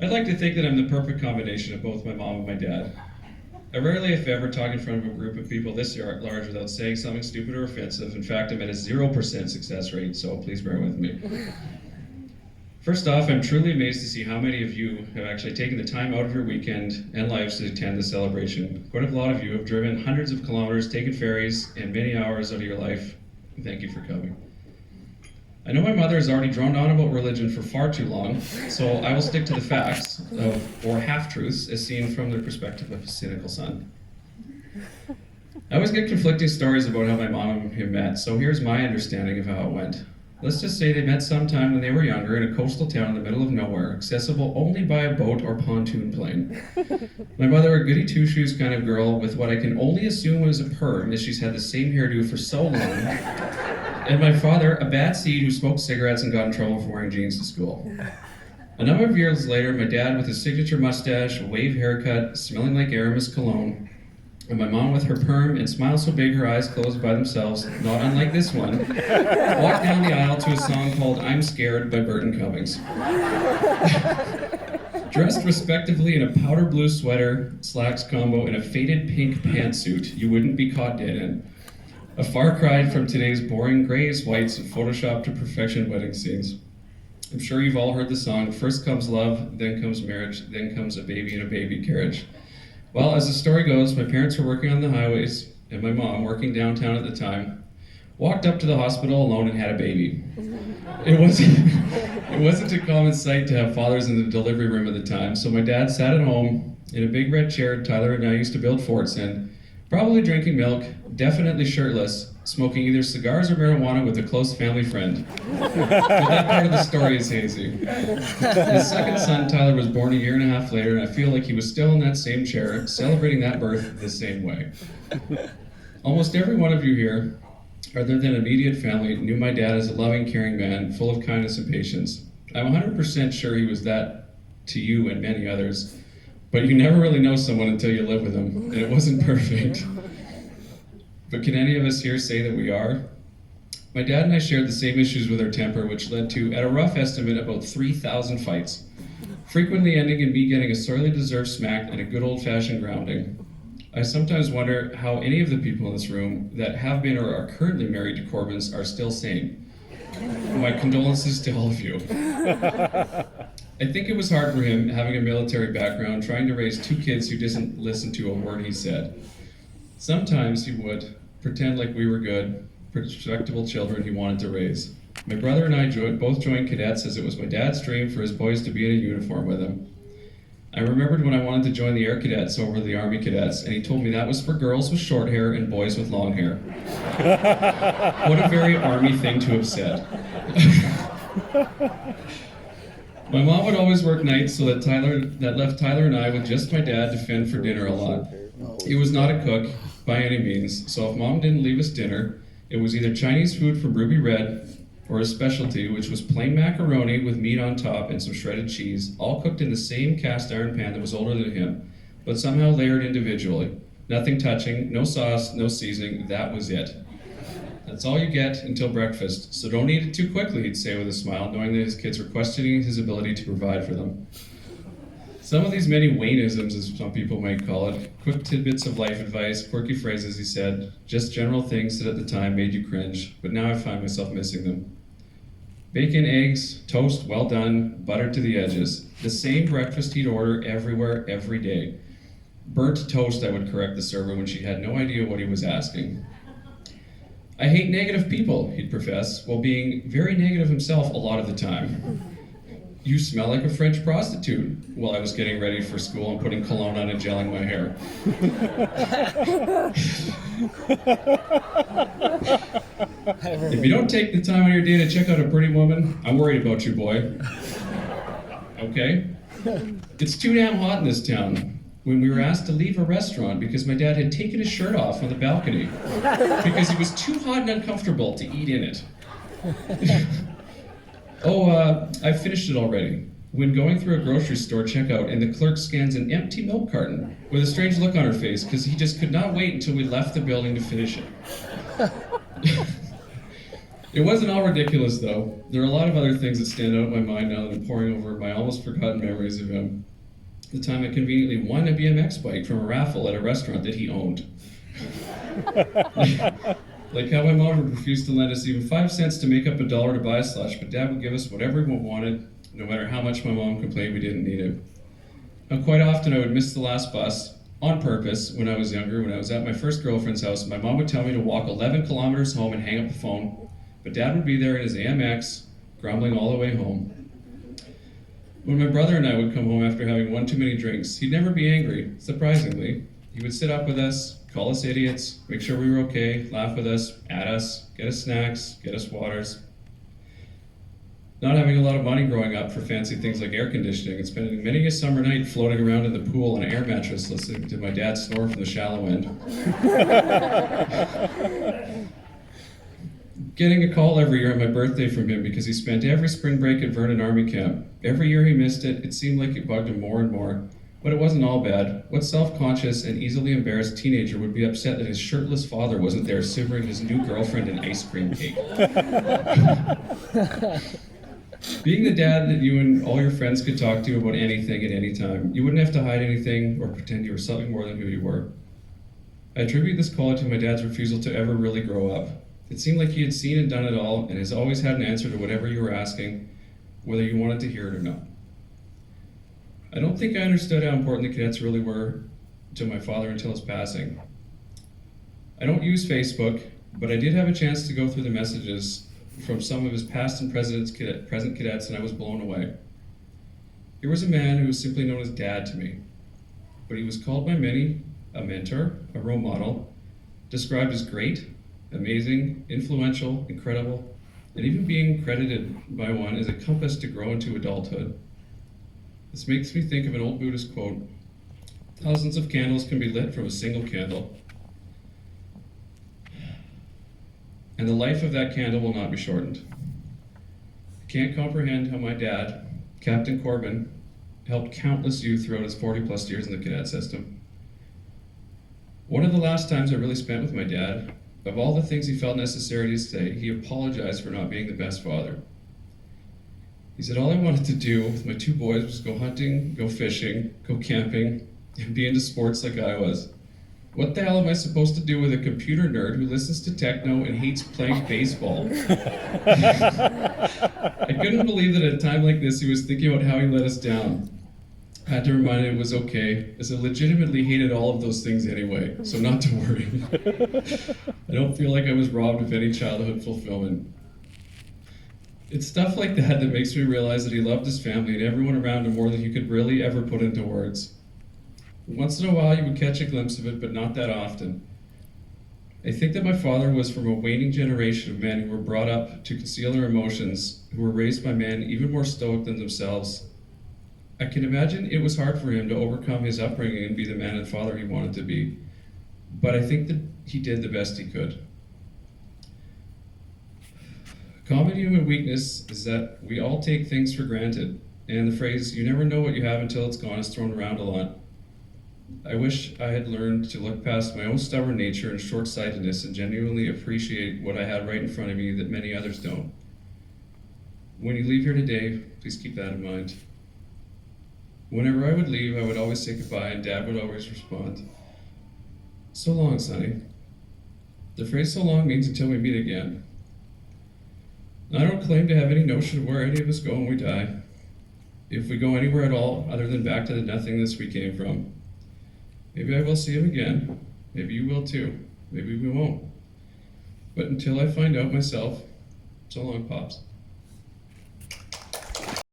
I'd like to think that I'm the perfect combination of both my mom and my dad. I rarely, if ever, talk in front of a group of people this large without saying something stupid or offensive. In fact, I'm at a 0% success rate, so please bear with me. First off, I'm truly amazed to see how many of you have actually taken the time out of your weekend and lives to attend the celebration. Quite a lot of you have driven hundreds of kilometers, taken ferries, and many hours out of your life. Thank you for coming. I know my mother has already droned on about religion for far too long, so I will stick to the facts, or half-truths, as seen from the perspective of a cynical son. I always get conflicting stories about how my mom and him met, so here's my understanding of how it went. Let's just say they met sometime when they were younger in a coastal town in the middle of nowhere, accessible only by a boat or pontoon plane. My mother, a goody two-shoes kind of girl with what I can only assume was a perm, as she's had the same hairdo for so long. And my father, a bad seed who smoked cigarettes and got in trouble for wearing jeans to school. A number of years later, my dad with his signature mustache, a wave haircut, smelling like Aramis cologne, and my mom with her perm and smile so big her eyes closed by themselves, not unlike this one, walked down the aisle to a song called I'm Scared by Burton Cummings. Dressed respectively in a powder blue sweater, slacks combo, and a faded pink pantsuit you wouldn't be caught dead in. A far cry from today's boring grays, whites, and Photoshop to perfection wedding scenes. I'm sure you've all heard the song, first comes love, then comes marriage, then comes a baby in a baby carriage. Well, as the story goes, my parents were working on the highways, and my mom, working downtown at the time, walked up to the hospital alone and had a baby. It wasn't a common sight to have fathers in the delivery room at the time, so my dad sat at home in a big red chair Tyler and I used to build forts in, probably drinking milk, definitely shirtless, smoking either cigars or marijuana with a close family friend. But that part of the story is hazy. His second son, Tyler, was born a year and a half later, and I feel like he was still in that same chair, celebrating that birth the same way. Almost every one of you here, other than immediate family, knew my dad as a loving, caring man, full of kindness and patience. I'm 100% sure he was that to you and many others, but you never really know someone until you live with them, and it wasn't perfect. But can any of us here say that we are? My dad and I shared the same issues with our temper, which led to, at a rough estimate, about 3,000 fights, frequently ending in me getting a sorely deserved smack and a good old-fashioned grounding. I sometimes wonder how any of the people in this room that have been or are currently married to Corbins are still sane. My condolences to all of you. I think it was hard for him, having a military background, trying to raise two kids who didn't listen to a word he said. Sometimes he would pretend like we were good, respectable children he wanted to raise. My brother and I both joined cadets as it was my dad's dream for his boys to be in a uniform with him. I remembered when I wanted to join the Air Cadets over the Army Cadets, and he told me that was for girls with short hair and boys with long hair. What a very Army thing to have said. My mom would always work nights so that left Tyler and I with just my dad to fend for dinner a lot. He was not a cook by any means, so if mom didn't leave us dinner, it was either Chinese food from Ruby Red or a specialty, which was plain macaroni with meat on top and some shredded cheese, all cooked in the same cast iron pan that was older than him, but somehow layered individually. Nothing touching, no sauce, no seasoning, that was it. That's all you get until breakfast, so don't eat it too quickly, he'd say with a smile, knowing that his kids were questioning his ability to provide for them. Some of these many Wayneisms, as some people might call it, quick tidbits of life advice, quirky phrases, he said, just general things that at the time made you cringe, but now I find myself missing them. Bacon, eggs, toast, well done, butter to the edges. The same breakfast he'd order everywhere, every day. Burnt toast, I would correct the server when she had no idea what he was asking. I hate negative people, he'd profess, while being very negative himself a lot of the time. You smell like a French prostitute, while I was getting ready for school and putting cologne on and gelling my hair. If you don't take the time on your day to check out a pretty woman, I'm worried about you, boy. Okay? It's too damn hot in this town. When we were asked to leave a restaurant because my dad had taken his shirt off on the balcony because it was too hot and uncomfortable to eat in it. I finished it already. When going through a grocery store checkout and the clerk scans an empty milk carton with a strange look on her face because he just could not wait until we left the building to finish it. It wasn't all ridiculous, though. There are a lot of other things that stand out in my mind now that I'm poring over my almost forgotten memories of him. The time I conveniently won a BMX bike from a raffle at a restaurant that he owned. Like how my mom would refuse to lend us even 5 cents to make up $1 to buy a slush, but Dad would give us whatever we wanted, no matter how much my mom complained we didn't need it. Now, quite often I would miss the last bus, on purpose, when I was younger. When I was at my first girlfriend's house, my mom would tell me to walk 11 kilometers home and hang up the phone, but Dad would be there in his AMX, grumbling all the way home. When my brother and I would come home after having one too many drinks, he'd never be angry, surprisingly. He would sit up with us, call us idiots, make sure we were okay, laugh with us, at us, get us snacks, get us waters. Not having a lot of money growing up for fancy things like air conditioning and spending many a summer night floating around in the pool on an air mattress listening to my dad snore from the shallow end. Getting a call every year on my birthday from him because he spent every spring break at Vernon Army Camp. Every year he missed it, it seemed like it bugged him more and more. But it wasn't all bad. What self-conscious and easily embarrassed teenager would be upset that his shirtless father wasn't there simmering his new girlfriend an ice cream cake? Being the dad that you and all your friends could talk to about anything at any time, you wouldn't have to hide anything or pretend you were something more than who you were. I attribute this quality to my dad's refusal to ever really grow up. It seemed like he had seen and done it all and has always had an answer to whatever you were asking, whether you wanted to hear it or not. I don't think I understood how important the cadets really were to my father until his passing. I don't use Facebook, but I did have a chance to go through the messages from some of his past and present cadets, and I was blown away. Here was a man who was simply known as Dad to me, but he was called by many a mentor, a role model, described as great, amazing, influential, incredible, and even being credited by one as a compass to grow into adulthood. This makes me think of an old Buddhist quote: "Thousands of candles can be lit from a single candle, and the life of that candle will not be shortened." I can't comprehend how my dad, Captain Corbin, helped countless youth throughout his 40-plus years in the cadet system. One of the last times I really spent with my dad, of all the things he felt necessary to say, he apologized for not being the best father. He said all I wanted to do with my two boys was go hunting, go fishing, go camping, and be into sports like I was. What the hell am I supposed to do with a computer nerd who listens to techno and hates playing baseball? I couldn't believe that at a time like this he was thinking about how he let us down. I had to remind him it was okay, as I legitimately hated all of those things anyway, so not to worry. I don't feel like I was robbed of any childhood fulfillment. It's stuff like that that makes me realize that he loved his family and everyone around him more than you could really ever put into words. Once in a while you would catch a glimpse of it, but not that often. I think that my father was from a waning generation of men who were brought up to conceal their emotions, who were raised by men even more stoic than themselves. I can imagine it was hard for him to overcome his upbringing and be the man and father he wanted to be, but I think that he did the best he could. Common human weakness is that we all take things for granted, and the phrase, "you never know what you have until it's gone," is thrown around a lot. I wish I had learned to look past my own stubborn nature and short-sightedness and genuinely appreciate what I had right in front of me that many others don't. When you leave here today, please keep that in mind. Whenever I would leave, I would always say goodbye, and Dad would always respond, "So long, Sonny." The phrase "so long" means until we meet again. I don't claim to have any notion of where any of us go when we die, if we go anywhere at all other than back to the nothingness we came from. Maybe I will see him again, maybe you will too, maybe we won't. But until I find out myself, so long, Pops.